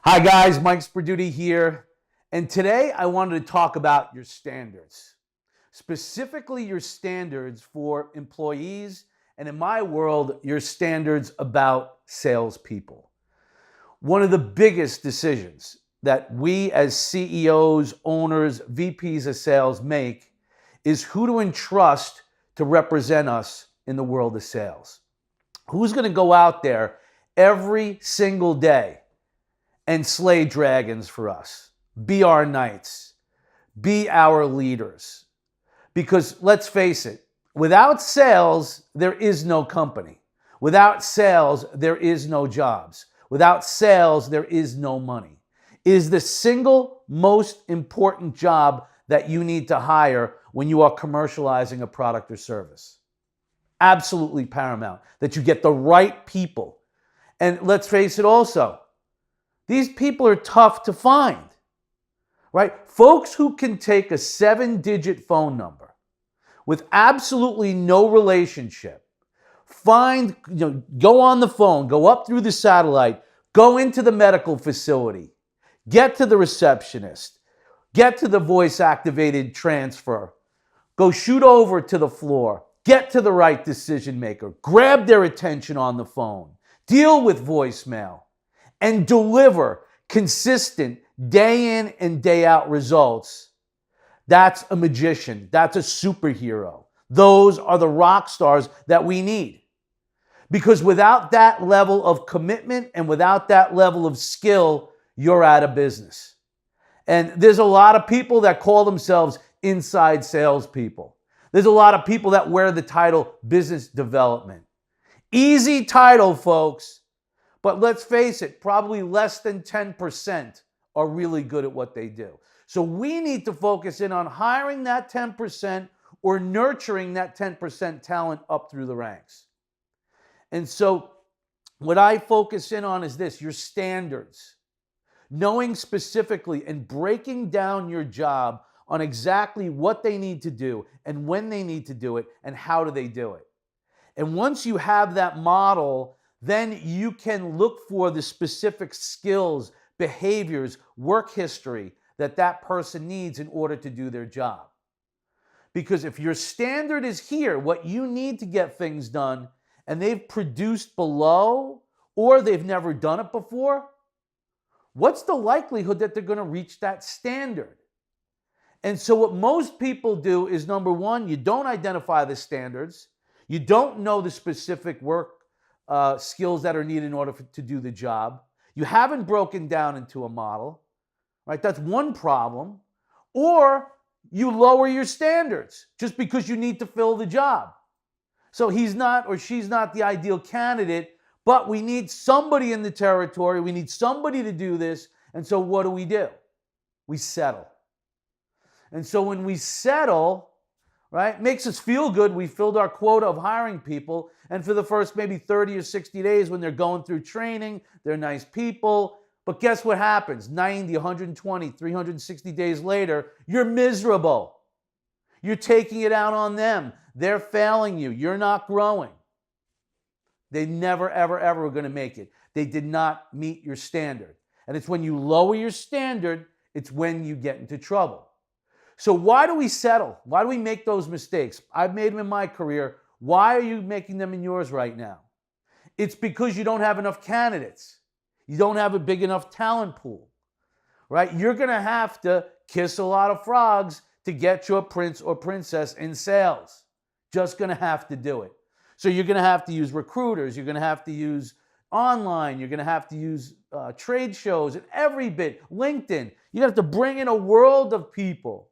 Hi guys, Mike Sperduti here, and today I wanted to talk about your standards, specifically your standards for employees, and in my world, your standards about salespeople. One of the biggest decisions that we as CEOs, owners, VPs of sales make is who to entrust to represent us in the world of sales. Who's going to go out there every single day and slay dragons for us, be our knights, be our leaders. Because let's face it, without sales, there is no company. Without sales, there is no jobs. Without sales, there is no money. It is the single most important job that you need to hire when you are commercializing a product or service. Absolutely paramount that you get the right people. And let's face it also, these people are tough to find, right? Folks who can take a 7-digit phone number with absolutely no relationship, go on the phone, go up through the satellite, go into the medical facility, get to the receptionist, get to the voice-activated transfer, go shoot over to the floor, get to the right decision maker, grab their attention on the phone, deal with voicemail, and deliver consistent day in and day out results. That's a magician. That's a superhero. Those are the rock stars that we need. Because without that level of commitment and without that level of skill, you're out of business. And there's a lot of people that call themselves inside salespeople. There's a lot of people that wear the title business development. Easy title, folks. But let's face it, probably less than 10% are really good at what they do. So we need to focus in on hiring that 10% or nurturing that 10% talent up through the ranks. And so what I focus in on is this, your standards. Knowing specifically and breaking down your job on exactly what they need to do and when they need to do it and how do they do it. And once you have that model, then you can look for the specific skills, behaviors, work history that that person needs in order to do their job. Because if your standard is here, what you need to get things done, and they've produced below or they've never done it before, what's the likelihood that they're going to reach that standard? And so what most people do is, number one, you don't identify the standards. You don't know the specific work skills that are needed in order to do the job. You haven't broken down into a model, right? That's one problem. Or you lower your standards just because you need to fill the job. So he's not or she's not the ideal candidate, but we need somebody in the territory. We need somebody to do this. And so what do? We settle. And so when we settle, right, makes us feel good. We filled our quota of hiring people. And for the first maybe 30 or 60 days when they're going through training, they're nice people. But guess what happens? 90, 120, 360 days later, you're miserable. You're taking it out on them. They're failing you. You're not growing. They never, ever, ever were going to make it. They did not meet your standard. And it's when you lower your standard, it's when you get into trouble. So why do we settle? Why do we make those mistakes? I've made them in my career. Why are you making them in yours right now? It's because you don't have enough candidates. You don't have a big enough talent pool, right? You're going to have to kiss a lot of frogs to get your prince or princess in sales. Just going to have to do it. So you're going to have to use recruiters. You're going to have to use online. You're going to have to use trade shows and every bit. LinkedIn. You have to bring in a world of people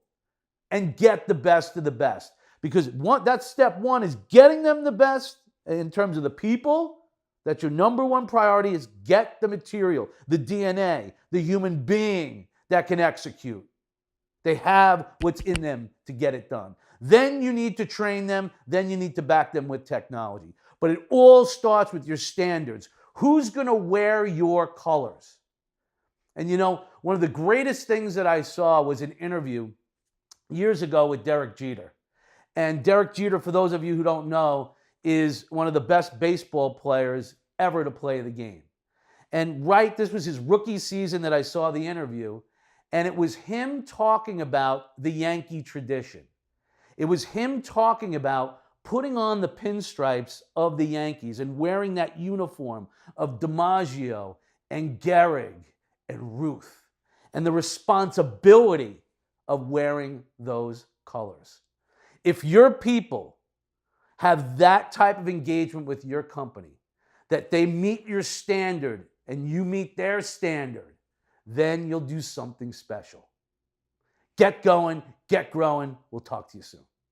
and get the best of the best. Because that's step one, is getting them the best in terms of the people. That's your number one priority, is get the material, the DNA, the human being that can execute. They have what's in them to get it done. Then you need to train them. Then you need to back them with technology. But it all starts with your standards. Who's going to wear your colors? And you know, one of the greatest things that I saw was an interview years ago with Derek Jeter. And Derek Jeter, for those of you who don't know, is one of the best baseball players ever to play the game. And this was his rookie season that I saw the interview, and it was him talking about the Yankee tradition. It was him talking about putting on the pinstripes of the Yankees and wearing that uniform of DiMaggio and Gehrig and Ruth, and the responsibility of wearing those colors. If your people have that type of engagement with your company, that they meet your standard and you meet their standard, then you'll do something special. Get going, get growing. We'll talk to you soon.